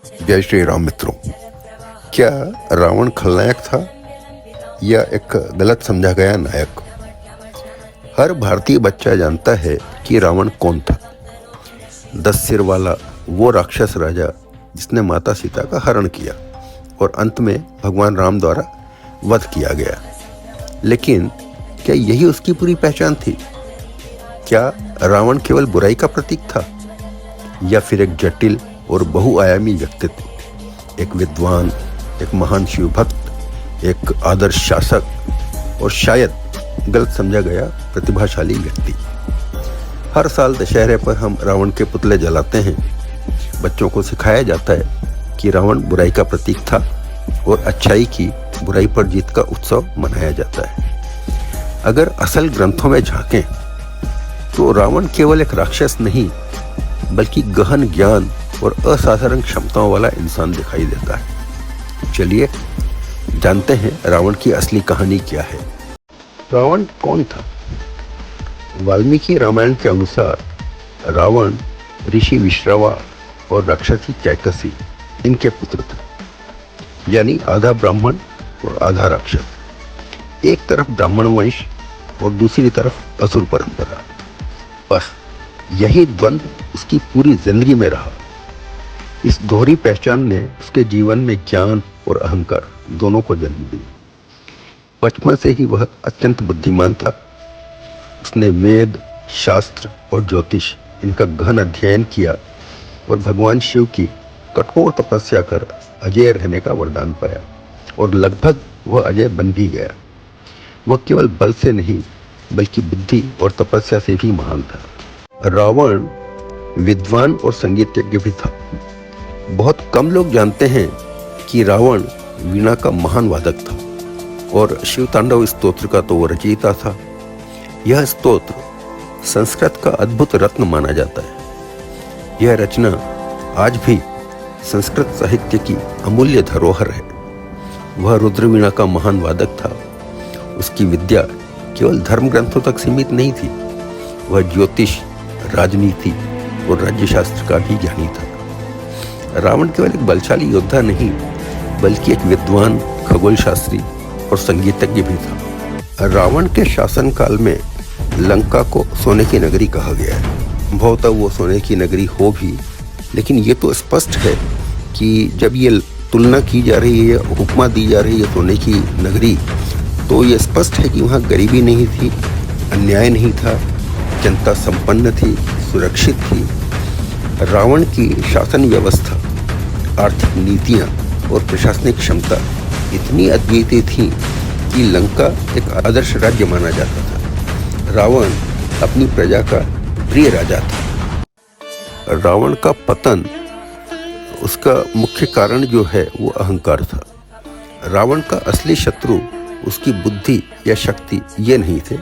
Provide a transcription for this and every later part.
जय श्री राम मित्रों। क्या रावण खलनायक था या एक गलत समझा गया नायक? हर भारतीय बच्चा जानता है कि रावण कौन था। 10 सिर वाला वो राक्षस राजा जिसने माता सीता का हरण किया और अंत में भगवान राम द्वारा वध किया गया। लेकिन क्या यही उसकी पूरी पहचान थी? क्या रावण केवल बुराई का प्रतीक था या फिर एक जटिल और बहुआयामी व्यक्तित्व, एक विद्वान, एक महान शिव भक्त, एक आदर्श शासक और शायद गलत समझा गया प्रतिभाशाली व्यक्ति? हर साल दशहरे पर हम रावण के पुतले जलाते हैं। बच्चों को सिखाया जाता है कि रावण बुराई का प्रतीक था और अच्छाई की बुराई पर जीत का उत्सव मनाया जाता है। अगर असल ग्रंथों में झांकें तो रावण केवल एक राक्षस नहीं बल्कि गहन ज्ञान और असाधारण क्षमताओं वाला इंसान दिखाई देता है। चलिए जानते हैं रावण की असली कहानी क्या है। रावण कौन था? वाल्मीकि रामायण के अनुसार रावण ऋषि विश्रवा और राक्षसी कैकसी इनके पुत्र थे, यानी आधा ब्राह्मण और आधा राक्षस। एक तरफ ब्राह्मण वंश और दूसरी तरफ असुर परंपरा। बस यही द्वंद्व उसकी पूरी जिंदगी में रहा। इस दोहरी पहचान ने उसके जीवन में ज्ञान और अहंकार दोनों को जन्म दी। बचपन से ही वह अत्यंत बुद्धिमान था। उसने वेद, शास्त्र और ज्योतिष इनका गहन अध्ययन किया और भगवान शिव की कठोर तपस्या कर अजय रहने का वरदान पाया और लगभग वह अजय बन भी गया। वह केवल बल से नहीं बल्कि बुद्धि और तपस्या से भी महान था। रावण विद्वान और संगीतज्ञ भी था। बहुत कम लोग जानते हैं कि रावण वीणा का महान वादक था और शिव तांडव स्तोत्र का तो वो रचयिता था। यह स्तोत्र संस्कृत का अद्भुत रत्न माना जाता है। यह रचना आज भी संस्कृत साहित्य की अमूल्य धरोहर है। वह रुद्रवीणा का महान वादक था। उसकी विद्या केवल धर्म ग्रंथों तक सीमित नहीं थी। वह ज्योतिष, राजनीति और राज्यशास्त्र का भी ज्ञानी था। रावण केवल एक बलशाली योद्धा नहीं बल्कि एक विद्वान, खगोल शास्त्री और संगीतज्ञ भी था। रावण के शासनकाल में लंका को सोने की नगरी कहा गया है। संभवतः वो सोने की नगरी हो भी, लेकिन ये तो स्पष्ट है कि जब ये तुलना की जा रही है, उपमा दी जा रही है सोने की नगरी, तो ये स्पष्ट है कि वहाँ गरीबी नहीं थी, अन्याय नहीं था, जनता संपन्न थी, सुरक्षित थी। रावण की शासन व्यवस्था, आर्थिक नीतियाँ और प्रशासनिक क्षमता इतनी अद्वितीय थी कि लंका एक आदर्श राज्य माना जाता था। रावण अपनी प्रजा का प्रिय राजा था। रावण का पतन, उसका मुख्य कारण जो है वो अहंकार था। रावण का असली शत्रु उसकी बुद्धि या शक्ति ये नहीं थे,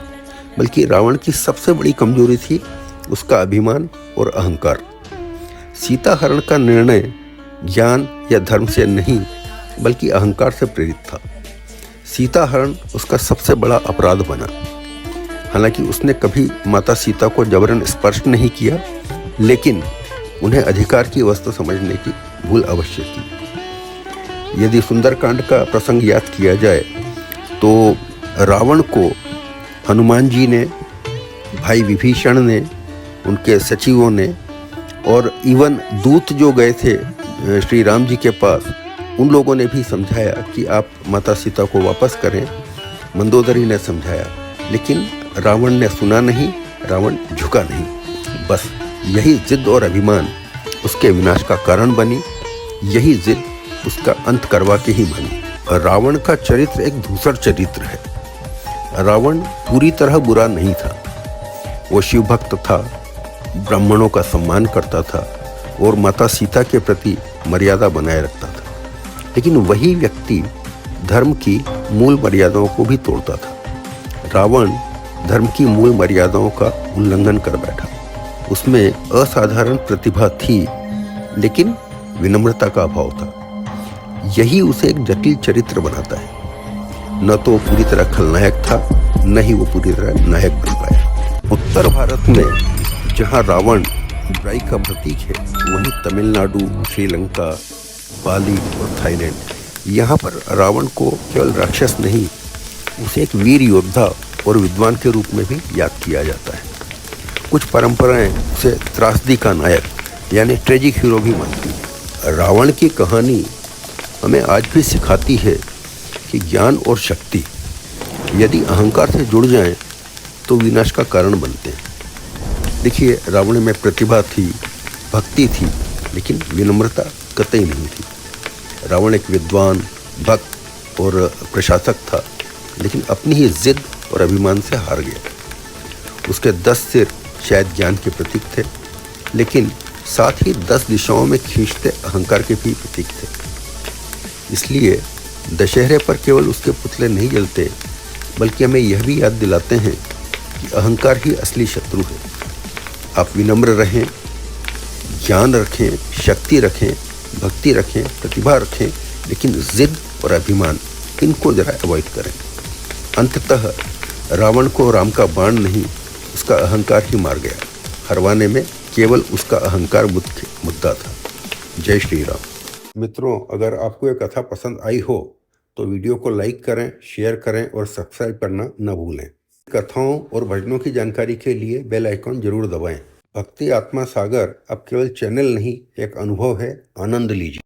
बल्कि रावण की सबसे बड़ी कमजोरी थी उसका अभिमान और अहंकार। सीता हरण का निर्णय ज्ञान या धर्म से नहीं बल्कि अहंकार से प्रेरित था। सीता हरण उसका सबसे बड़ा अपराध बना। हालांकि उसने कभी माता सीता को जबरन स्पर्श नहीं किया, लेकिन उन्हें अधिकार की वस्तु समझने की भूल अवश्य की। यदि सुंदरकांड का प्रसंग याद किया जाए तो रावण को हनुमान जी ने, भाई विभीषण ने, उनके सचिवों ने और इवन दूत जो गए थे श्री राम जी के पास, उन लोगों ने भी समझाया कि आप माता सीता को वापस करें। मंदोदरी ने समझाया, लेकिन रावण ने सुना नहीं, रावण झुका नहीं। बस यही जिद और अभिमान उसके विनाश का कारण बनी। यही जिद उसका अंत करवा के ही बनी। रावण का चरित्र एक धूसर चरित्र है। रावण पूरी तरह बुरा नहीं था। वो शिव भक्त था, ब्राह्मणों का सम्मान करता था और माता सीता के प्रति मर्यादा बनाए रखता था। लेकिन वही व्यक्ति धर्म की मूल मर्यादाओं को भी तोड़ता था। रावण धर्म की मूल मर्यादाओं का उल्लंघन कर बैठा। उसमें असाधारण प्रतिभा थी, लेकिन विनम्रता का अभाव था। यही उसे एक जटिल चरित्र बनाता है। न तो पूरी तरह खलनायक था, न ही वो पूरी तरह नायक बन पाया। उत्तर भारत में जहाँ रावण बुराई का प्रतीक है, वहीं तमिलनाडु, श्रीलंका, बाली और थाईलैंड। यहाँ पर रावण को केवल राक्षस नहीं, उसे एक वीर योद्धा और विद्वान के रूप में भी याद किया जाता है। कुछ परंपराएं उसे त्रासदी का नायक यानी ट्रेजिक हीरो भी मानती हैं। रावण की कहानी हमें आज भी सिखाती है कि ज्ञान और शक्ति यदि अहंकार से जुड़ जाएं तो विनाश का कारण बनते हैं। देखिए, रावण में प्रतिभा थी, भक्ति थी, लेकिन विनम्रता कतई नहीं थी। रावण एक विद्वान, भक्त और प्रशासक था, लेकिन अपनी ही जिद और अभिमान से हार गया। उसके 10 सिर शायद ज्ञान के प्रतीक थे, लेकिन साथ ही 10 दिशाओं में खींचते अहंकार के भी प्रतीक थे। इसलिए दशहरे पर केवल उसके पुतले नहीं जलते, बल्कि हमें यह भी याद दिलाते हैं कि अहंकार ही असली शत्रु है। आप विनम्र रहें, ज्ञान रखें, शक्ति रखें, भक्ति रखें, प्रतिभा रखें, लेकिन जिद और अभिमान इनको जरा अवॉइड करें। अंततः रावण को राम का बाण नहीं, उसका अहंकार ही मार गया। हरवाने में केवल उसका अहंकार मुद्दा था। जय श्री राम। मित्रों, अगर आपको ये कथा पसंद आई हो तो वीडियो को लाइक करें, शेयर करें और सब्सक्राइब करना न भूलें। कथाओं और भजनों की जानकारी के लिए बेल आइकॉन जरूर दबाएं। भक्ति आत्मा सागर अब केवल चैनल नहीं, एक अनुभव है। आनंद लीजिए।